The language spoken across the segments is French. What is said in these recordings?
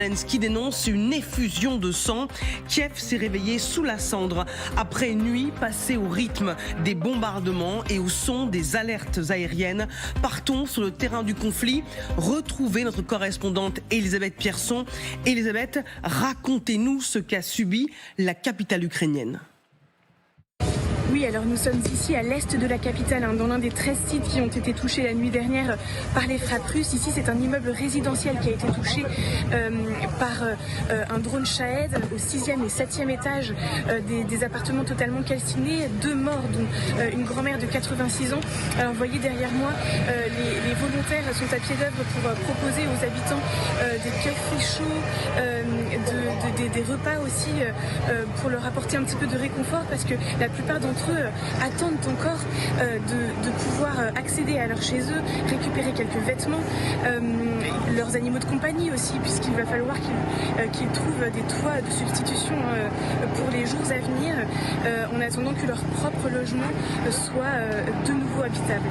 Zelensky dénonce une effusion de sang. Kiev s'est réveillé sous la cendre après une nuit passée au rythme des bombardements et au son des alertes aériennes. Partons sur le terrain du conflit, retrouver notre correspondante Elisabeth Pierson. Elisabeth, racontez-nous ce qu'a subi la capitale ukrainienne. Oui, alors nous sommes ici à l'est de la capitale, dans l'un des 13 sites qui ont été touchés la nuit dernière par les frappes russes. Ici, c'est un immeuble résidentiel qui a été touché par un drone Shahed au 6e et 7e étage, des appartements totalement calcinés, 2 morts, dont une grand-mère de 86 ans. Alors, vous voyez derrière moi, les volontaires sont à pied d'œuvre pour proposer aux habitants des cafés chauds, des repas aussi, pour leur apporter un petit peu de réconfort, parce que la plupart d'entre eux attendent encore de pouvoir accéder à leur chez eux, récupérer quelques vêtements, leurs animaux de compagnie aussi, puisqu'il va falloir qu'ils trouvent des toits de substitution pour les jours à venir, en attendant que leur propre logement soit de nouveau habitable.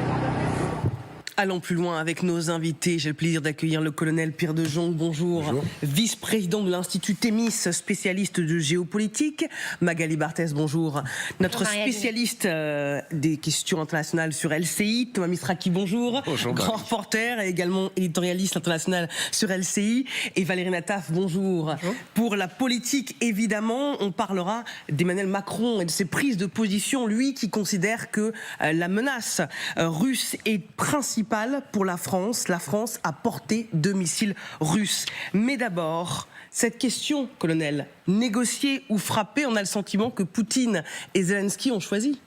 Allons plus loin avec nos invités. J'ai le plaisir d'accueillir le colonel Pierre de Jong. Bonjour. Bonjour. Vice-président de l'Institut Thémis, spécialiste de géopolitique. Magali Barthès, bonjour. Notre spécialiste des questions internationales sur LCI. Thomas Mistraki, bonjour. Bonjour. Grand reporter et également éditorialiste international sur LCI. Et Valérie Nataf, bonjour. Bonjour. Pour la politique, évidemment, on parlera d'Emmanuel Macron et de ses prises de position. Lui qui considère que la menace russe est principale pour la France. La France a porté 2 missiles russes. Mais d'abord, cette question, colonel, négocier ou frapper, on a le sentiment que Poutine et Zelensky ont choisi.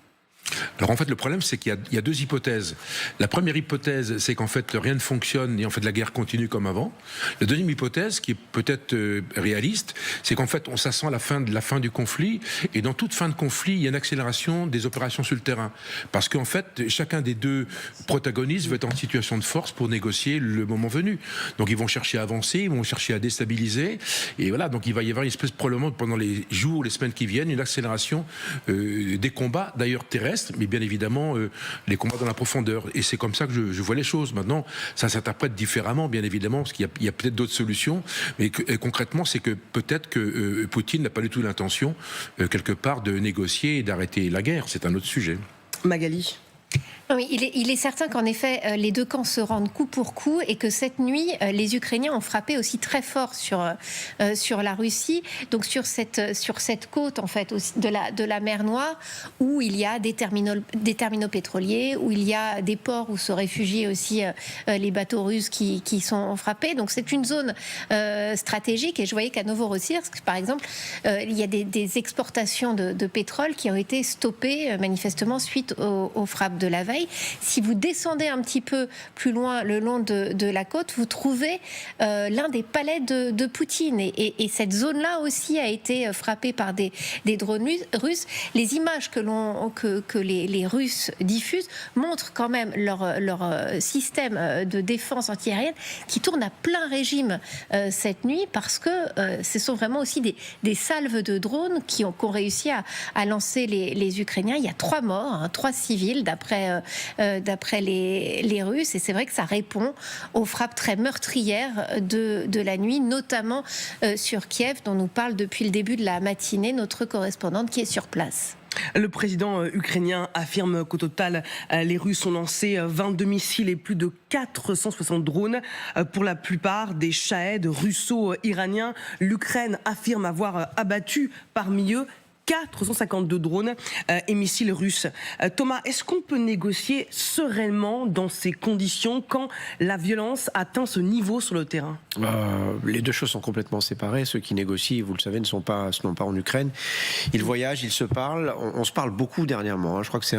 Alors en fait le problème c'est qu'il y a 2 hypothèses. La première hypothèse c'est qu'en fait rien ne fonctionne et en fait la guerre continue comme avant. La deuxième hypothèse qui est peut-être réaliste, c'est qu'en fait on s'attend à la fin du conflit, et dans toute fin de conflit il y a une accélération des opérations sur le terrain. Parce qu'en fait chacun des 2 protagonistes veut être en situation de force pour négocier le moment venu. Donc ils vont chercher à avancer, ils vont chercher à déstabiliser, et voilà, donc il va y avoir une espèce probablement pendant les jours, les semaines qui viennent, une accélération des combats d'ailleurs terrestres, mais bien évidemment les combats dans la profondeur. Et c'est comme ça que je vois les choses. Maintenant, ça s'interprète différemment, bien évidemment, parce qu'il y a peut-être d'autres solutions. Mais concrètement, c'est que peut-être que Poutine n'a pas du tout l'intention, quelque part, de négocier et d'arrêter la guerre. C'est un autre sujet. Magali. Oui, il est certain qu'en effet, les 2 camps se rendent coup pour coup, et que cette nuit, les Ukrainiens ont frappé aussi très fort sur la Russie, donc sur cette côte en fait de la mer Noire, où il y a des terminaux pétroliers, où il y a des ports où se réfugient aussi les bateaux russes qui sont frappés. Donc c'est une zone stratégique, et je voyais qu'à Novorossiysk, par exemple, il y a des exportations de pétrole qui ont été stoppées manifestement suite aux frappes de la veille. Si vous descendez un petit peu plus loin le long de la côte, vous trouvez l'un des palais de Poutine. Et cette zone-là aussi a été frappée par des drones russes. Les images que les Russes diffusent montrent quand même leur système de défense antiaérienne qui tourne à plein régime cette nuit, parce que ce sont vraiment aussi des salves de drones qui ont réussi à lancer les Ukrainiens. Il y a 3 morts, 3 civils d'après les Russes, et c'est vrai que ça répond aux frappes très meurtrières de la nuit, notamment sur Kiev, dont nous parle depuis le début de la matinée notre correspondante qui est sur place. Le président ukrainien affirme qu'au total, les Russes ont lancé 22 missiles et plus de 460 drones, pour la plupart des Shahed russo-iraniens. L'Ukraine affirme avoir abattu parmi eux 452 drones et missiles russes. Thomas, est-ce qu'on peut négocier sereinement dans ces conditions quand la violence atteint ce niveau sur le terrain ? Les 2 choses sont complètement séparées. Ceux qui négocient, vous le savez, ne sont pas en Ukraine. Ils voyagent, ils se parlent. On se parle beaucoup dernièrement. Je crois que c'est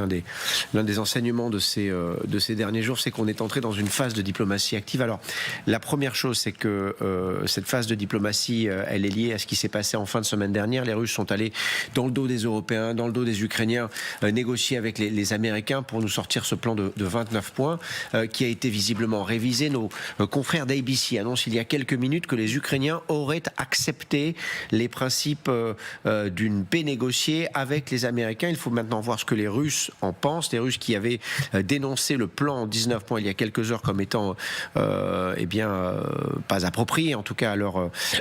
l'un des enseignements de ces derniers jours, c'est qu'on est entré dans une phase de diplomatie active. Alors, la première chose, c'est que cette phase de diplomatie, elle est liée à ce qui s'est passé en fin de semaine dernière. Les Russes sont allés dans le dos des Européens, dans le dos des Ukrainiens, négocier avec les Américains pour nous sortir ce plan de 29 points qui a été visiblement révisé. Nos confrères d'ABC annoncent il y a quelques minutes que les Ukrainiens auraient accepté les principes d'une paix négociée avec les Américains. Il faut maintenant voir ce que les Russes en pensent. Les Russes qui avaient dénoncé le plan en 19 points il y a quelques heures comme étant pas approprié, en tout cas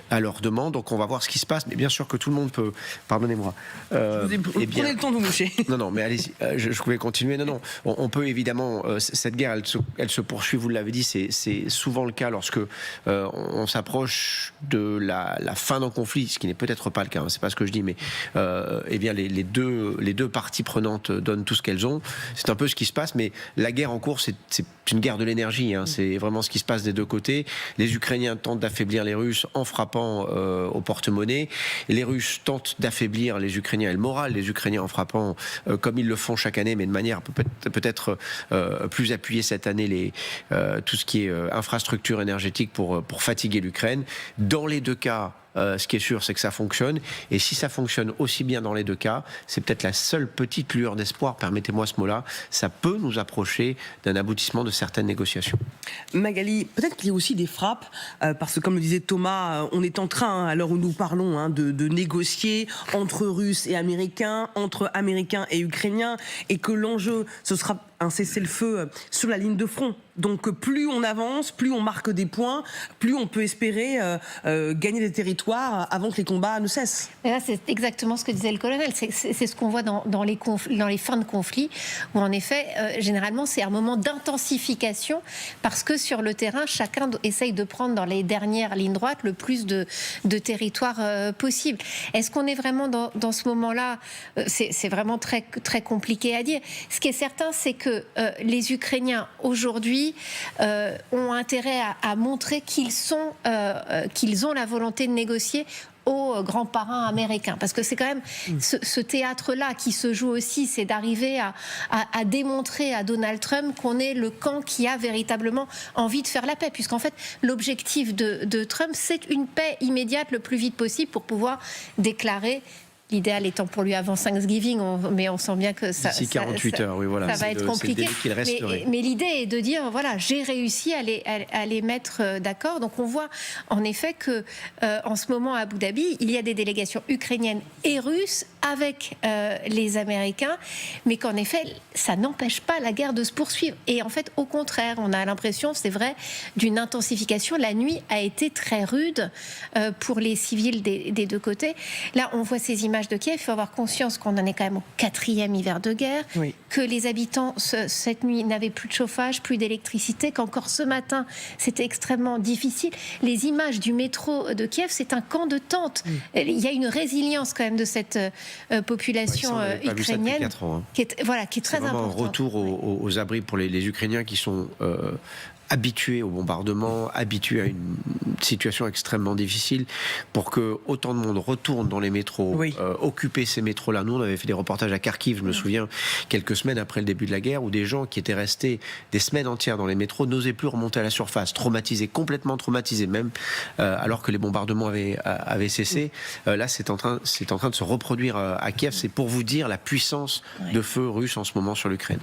à leur demande. Donc on va voir ce qui se passe. Mais bien sûr que tout le monde peut... Pardonnez-moi. Prenez le temps de vous moucher. Non, mais allez-y. Je pouvais continuer. Non. On peut évidemment... cette guerre, elle se poursuit, vous l'avez dit, c'est souvent le cas lorsque on s'approche de la fin d'un conflit, ce qui n'est peut-être pas le cas, hein, c'est pas ce que je dis, mais les deux parties prenantes donnent tout ce qu'elles ont. C'est un peu ce qui se passe, mais la guerre en cours, c'est une guerre de l'énergie, hein, c'est vraiment ce qui se passe des deux côtés. Les Ukrainiens tentent d'affaiblir les Russes en frappant au porte-monnaie. Les Russes tentent d'affaiblir les Ukrainiens et le moral des Ukrainiens en frappant comme ils le font chaque année, mais de manière peut-être plus appuyée cette année, tout ce qui est infrastructure énergétique pour fatiguer l'Ukraine. Dans les deux cas, ce qui est sûr, c'est que ça fonctionne. Et si ça fonctionne aussi bien dans les deux cas, c'est peut-être la seule petite lueur d'espoir, permettez-moi ce mot-là, ça peut nous approcher d'un aboutissement de certaines négociations. Magali, peut-être qu'il y a aussi des frappes, parce que comme le disait Thomas, on est en train, à l'heure où nous parlons, de négocier entre Russes et Américains, entre Américains et Ukrainiens, et que l'enjeu, ce sera un cessez-le-feu sur la ligne de front. Donc plus on avance, plus on marque des points, plus on peut espérer gagner des territoires avant que les combats ne cessent. Et là, c'est exactement ce que disait le colonel. C'est ce qu'on voit dans les fins de conflit, où en effet, généralement, c'est un moment d'intensification, parce que sur le terrain, chacun essaye de prendre dans les dernières lignes droites le plus de territoire possible. Est-ce qu'on est vraiment dans ce moment-là? C'est vraiment très, très compliqué à dire. Ce qui est certain, c'est que les Ukrainiens, aujourd'hui, ont intérêt à montrer qu'ils ont la volonté de négocier aux grands parrains américains. Parce que c'est quand même ce théâtre-là qui se joue aussi, c'est d'arriver à démontrer à Donald Trump qu'on est le camp qui a véritablement envie de faire la paix. Puisqu'en fait, l'objectif de Trump, c'est une paix immédiate le plus vite possible pour pouvoir déclarer. L'idéal étant pour lui avant Thanksgiving, mais on sent bien que ça... D'ici 48 heures, oui, voilà. Ça va être compliqué. Mais l'idée est de dire, voilà, j'ai réussi à les mettre d'accord. Donc on voit en effet que en ce moment à Abu Dhabi, il y a des délégations ukrainiennes et russes avec les Américains, mais qu'en effet, ça n'empêche pas la guerre de se poursuivre. Et en fait, au contraire, on a l'impression, c'est vrai, d'une intensification. La nuit a été très rude pour les civils des deux côtés. Là, on voit ces images de Kiev. Il faut avoir conscience qu'on en est quand même au 4e hiver de guerre, oui. Que les habitants, cette nuit, n'avaient plus de chauffage, plus d'électricité, qu'encore ce matin, c'était extrêmement difficile. Les images du métro de Kiev, c'est un camp de tentes. Il y a une résilience quand même de cette population ukrainienne qui est très importante. Un retour aux abris pour les Ukrainiens qui sont habitués au bombardement, habitués à une situation extrêmement difficile, pour que autant de monde retourne dans les métros, oui. Occuper ces métros-là. Nous, on avait fait des reportages à Kharkiv, je me souviens, quelques semaines après le début de la guerre, où des gens qui étaient restés des semaines entières dans les métros n'osaient plus remonter à la surface, traumatisés, complètement traumatisés même, alors que les bombardements avaient cessé. Là, c'est en train de se reproduire à Kiev. C'est pour vous dire la puissance de feu russe en ce moment sur l'Ukraine.